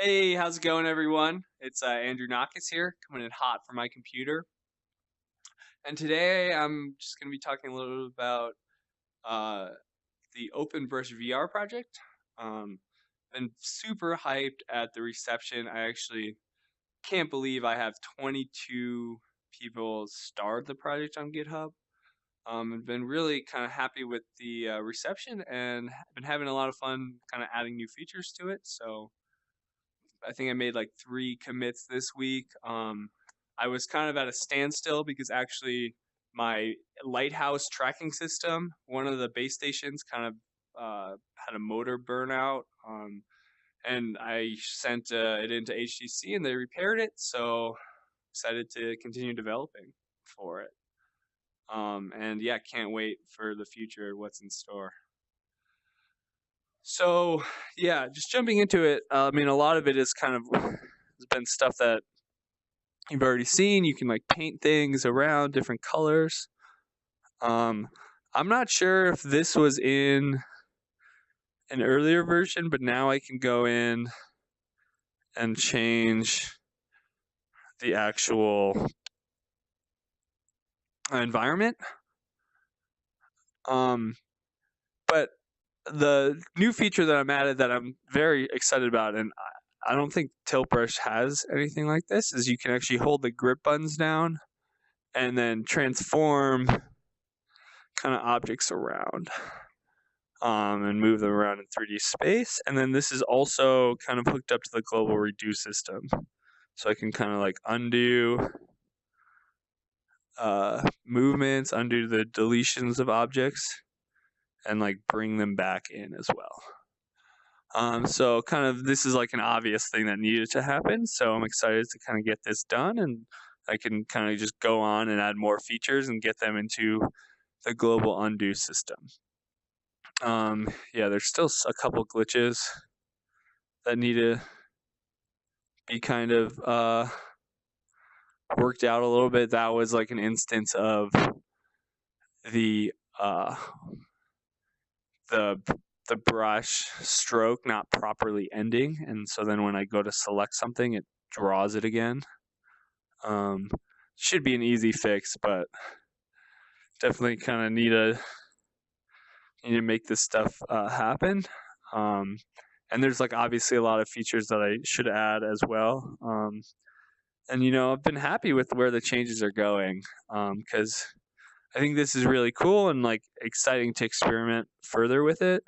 Hey, how's it going, everyone? It's Andrew Nakas here, coming in hot from my computer. And today I'm just going to be talking a little bit about uh, the OpenBrush VR project. Um, been super hyped at the reception. I actually can't believe I have 22 people start the project on GitHub. I've been really kind of happy with the reception and been having a lot of fun kind of adding new features to it. So I think I made like 3 commits this week. I was kind of at a standstill because actually my lighthouse tracking system, one of the base stations, kind of had a motor burnout. And I sent it into HTC and they repaired it. So excited to continue developing for it. And yeah, can't wait for the future, what's in store. So yeah, just jumping into it. I mean, a lot of it is kind of has been stuff that you've already seen. You can like paint things around different colors. Um, I'm not sure if this was in an earlier version, but now I can go in and change the actual environment. But the new feature that I'm added that I'm very excited about, and I don't think Tilt Brush has anything like this, is you can actually hold the grip buttons down and then transform kind of objects around. And move them around in 3D space. And then this is also kind of hooked up to the global redo system. So I can kind of like undo movements, undo the deletions of objects, and like bring them back in as well. So kind of this is like an obvious thing that needed to happen. So I'm excited to kind of get this done, and I can kind of just go on and add more features and get them into the global undo system. Yeah, there's still a couple glitches that need to be kind of worked out a little bit. That was like an instance of the uh, the the brush stroke not properly ending, and so then when I go to select something, it draws it again. Should be an easy fix, but definitely kind of need to make this stuff happen. And there's like obviously a lot of features that I should add as well. And I've been happy with where the changes are going, because I think this is really cool and like exciting to experiment further with it.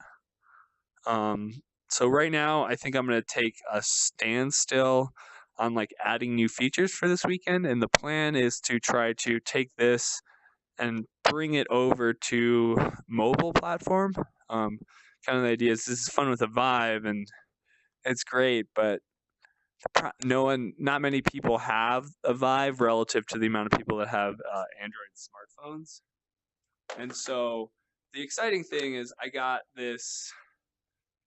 So right now, I think I'm gonna take a standstill on like adding new features for this weekend, and the plan is to try to take this and bring it over to mobile platform. Kind of the idea is this is fun with a Vive, and it's great, but not many people have a Vive relative to the amount of people that have Android smartphones. And so the exciting thing is I got this.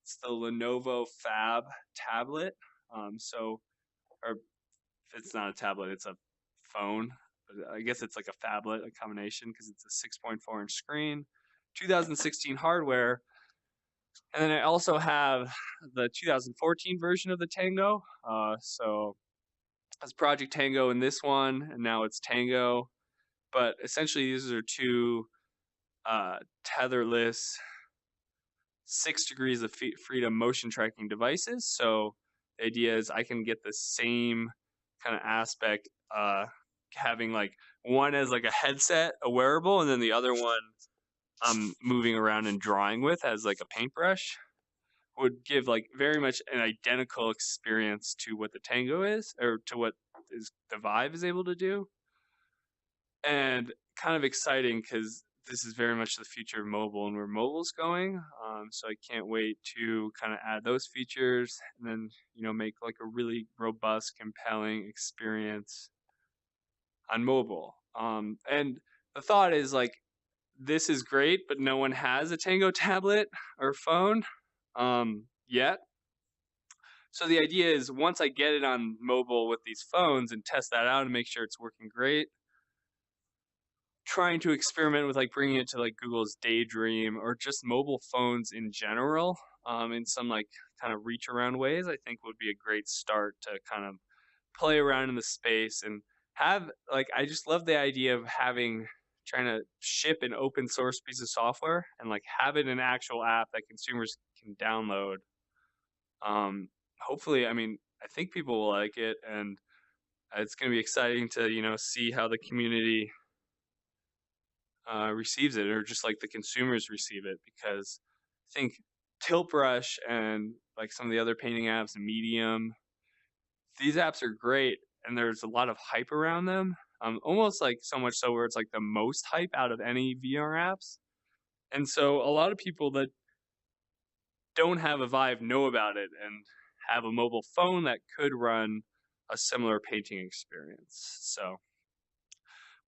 It's the Lenovo Fab tablet. Or it's not a tablet, it's a phone. I guess it's like a phablet, a combination, because it's a 6.4-inch screen, 2016 hardware. And then I also have the 2014 version of the Tango. So as Project Tango in this one, and now it's Tango. But essentially, these are 2 tetherless 6 degrees of freedom motion tracking devices. So the idea is I can get the same kind of aspect, having like one as like a headset, a wearable, and then the other one I'm moving around and drawing with as like a paintbrush. Would give like very much an identical experience to what the Tango is, or to what the Vive is able to do. And kind of exciting because this is very much the future of mobile and where mobile's going. So I can't wait to kind of add those features and then, make like a really robust, compelling experience on mobile. And the thought is like, this is great, but no one has a Tango tablet or phone yet. So the idea is once I get it on mobile with these phones and test that out and make sure it's working great, trying to experiment with like bringing it to like Google's Daydream or just mobile phones in general, in some like kind of reach around ways, I think would be a great start to kind of play around in the space and have like I just love the idea of having trying to ship an open source piece of software and like have it an actual app that consumers can download. Um, hopefully, I mean, I think people will like it, and it's going to be exciting to see how the community receives it, or just like the consumers receive it, because I think Tilt Brush and like some of the other painting apps and Medium, these apps are great, and there's a lot of hype around them. Almost like so much so where it's like the most hype out of any VR apps. And so a lot of people that don't have a Vive know about it and have a mobile phone that could run a similar painting experience. So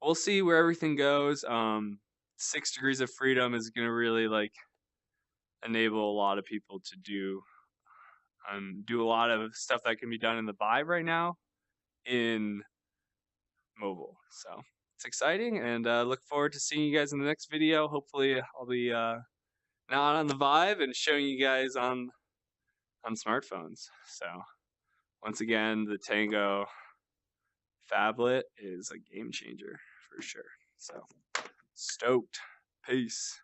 we'll see where everything goes. 6 degrees of freedom is going to really like enable a lot of people to do a lot of stuff that can be done in the Vive right now in mobile. So it's exciting, and look forward to seeing you guys in the next video. Hopefully I'll be not on the Vive and showing you guys on smartphones. So once again, the Tango phablet is a game changer for sure. So stoked. Peace.